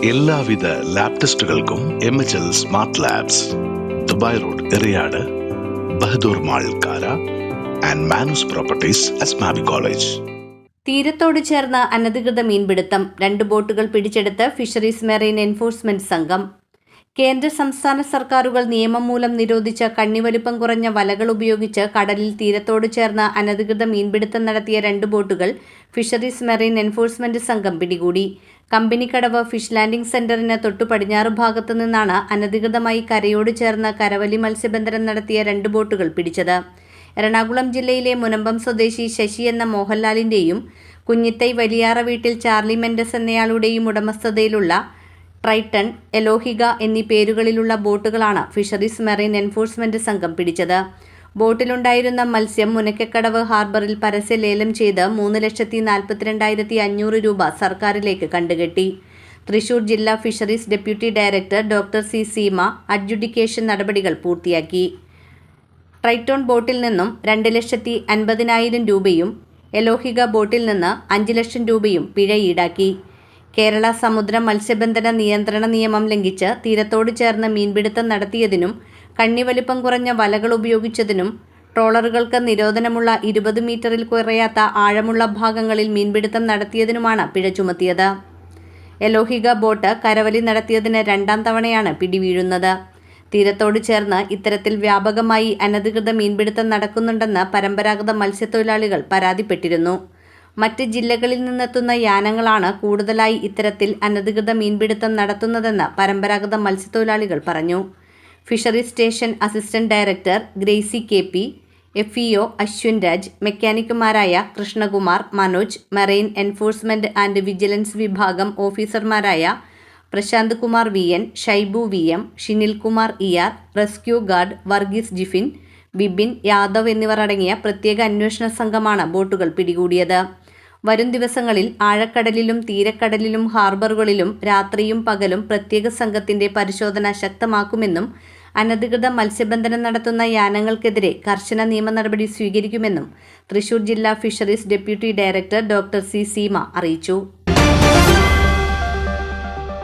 എല്ലാവിധ ലാബ് ടെസ്റ്റുകൾക്കും MHL smart labs, Dubai road, Eriyad, Bahadur mall, Kara and Manus properties, Asmabi college. തീരത്തോട് ചേർന്ന് അനധികൃത മീൻപിടുത്തം, 2 ബോട്ടുകൾ പിടിച്ചെടുത്ത് ഫിഷറീസ് മെറൈൻ എൻഫോഴ്സ്മെന്റ് സംഘം. കേന്ദ്ര സംസ്ഥാന സർക്കാരുകൾ നിയമം മൂലം നിരോധിച്ച കണ്ണിവലുപ്പം കുറഞ്ഞ വലകൾ ഉപയോഗിച്ച് കടലിൽ തീരത്തോട് ചേർന്ന് അനധികൃത മീൻപിടുത്തം നടത്തിയ 2 ബോട്ടുകൾ ഫിഷറീസ് മെറൈൻ എൻഫോഴ്സ്മെന്റ് സംഘം പിടികൂടി. കമ്പനിക്കടവ് ഫിഷ് ലാൻഡിംഗ് സെന്ററിന് തൊട്ടു പടിഞ്ഞാറ് ഭാഗത്തു നിന്നാണ് അനധികൃതമായി കരയോട് ചേർന്ന് കരവലി മത്സ്യബന്ധനം നടത്തിയ 2 ബോട്ടുകൾ പിടിച്ചത്. എറണാകുളം ജില്ലയിലെ മുനമ്പം സ്വദേശി ശശി എന്ന മോഹൻലാലിൻ്റെയും കുഞ്ഞിത്തൈ വലിയാറ വീട്ടിൽ ചാർലി മെൻഡസ് എന്നയാളുടെയും ഉടമസ്ഥതയിലുള്ള ട്രൈറ്റൺ, എലോഹിക എന്നീ പേരുകളിലുള്ള ബോട്ടുകളാണ് ഫിഷറീസ് മെറൈൻ എൻഫോഴ്സ്മെന്റ് സംഘം പിടിച്ചത്. ബോട്ടിലുണ്ടായിരുന്ന മത്സ്യം മുനക്കക്കടവ് ഹാർബറിൽ പരസ്യ ലേലം ചെയ്ത് 3,42,500 രൂപ സർക്കാരിലേക്ക് കണ്ടുകെട്ടി. തൃശൂർ ജില്ലാ fisheries deputy director doctor C Seema adjudication നടപടികൾ പൂർത്തിയാക്കി. ട്രൈറ്റോൺ ബോട്ടിൽ നിന്നും 2,50,000 രൂപയും എലോഹിക ബോട്ടിൽ നിന്ന് 5 ലക്ഷം രൂപയും പിഴ ഈടാക്കി. കേരള സമുദ്ര മത്സ്യബന്ധന നിയന്ത്രണ നിയമം ലംഘിച്ച് തീരത്തോട് ചേർന്ന് മീൻപിടുത്തം നടത്തിയതിനും കണ്ണിവലുപ്പം കുറഞ്ഞ വലകൾ ഉപയോഗിച്ചതിനും ട്രോളറുകൾക്ക് നിരോധനമുള്ള 20 മീറ്ററിൽ കുറയാത്ത ആഴമുള്ള ഭാഗങ്ങളിൽ മീൻപിടുത്തം നടത്തിയതിനുമാണ് പിഴ ചുമത്തിയത്. എലോഹിക ബോട്ട് കരവലി നടത്തിയതിന് 2ാം തവണയാണ് പിടിവീഴുന്നത്. തീരത്തോട് ചേർന്ന് ഇത്തരത്തിൽ വ്യാപകമായി അനധികൃത മീൻപിടുത്തം നടക്കുന്നുണ്ടെന്ന് പരമ്പരാഗത മത്സ്യത്തൊഴിലാളികൾ പരാതിപ്പെട്ടിരുന്നു. മറ്റ് ജില്ലകളിൽ നിന്നെത്തുന്ന യാനങ്ങളാണ് കൂടുതലായി ഇത്തരത്തിൽ അനധികൃത മീൻപിടുത്തം നടത്തുന്നതെന്ന് പരമ്പരാഗത മത്സ്യത്തൊഴിലാളികൾ പറഞ്ഞു. Fisheries station assistant director Gracy KP, FEO Ashwin Raj, മെക്കാനിക്കുമാരായ Krishnakumar, Manoj, marine enforcement and vigilance വിഭാഗം ഓഫീസർമാരായ Prashanth Kumar VN, Shaibu VM, Shinil Kumar ER, rescue guard Varghese Jifin, Bibin Yadav എന്നിവർ അടങ്ങിയ പ്രത്യേക അന്വേഷണ സംഘമാണ് ബോട്ടുകൾ പിടികൂടിയത്. വരും ദിവസങ്ങളിൽ ആഴക്കടലിലും തീരക്കടലിലും ഹാർബറുകളിലും രാത്രിയും പകലും പ്രത്യേക സംഘത്തിന്റെ പരിശോധന ശക്തമാക്കുമെന്നും അനധികൃത മത്സ്യബന്ധനം നടത്തുന്ന യാനങ്ങൾക്കെതിരെ കർശന നിയമ നടപടി സ്വീകരിക്കുമെന്നും തൃശൂർ ജില്ലാ fisheries deputy director doctor C Seema അറിയിച്ചു.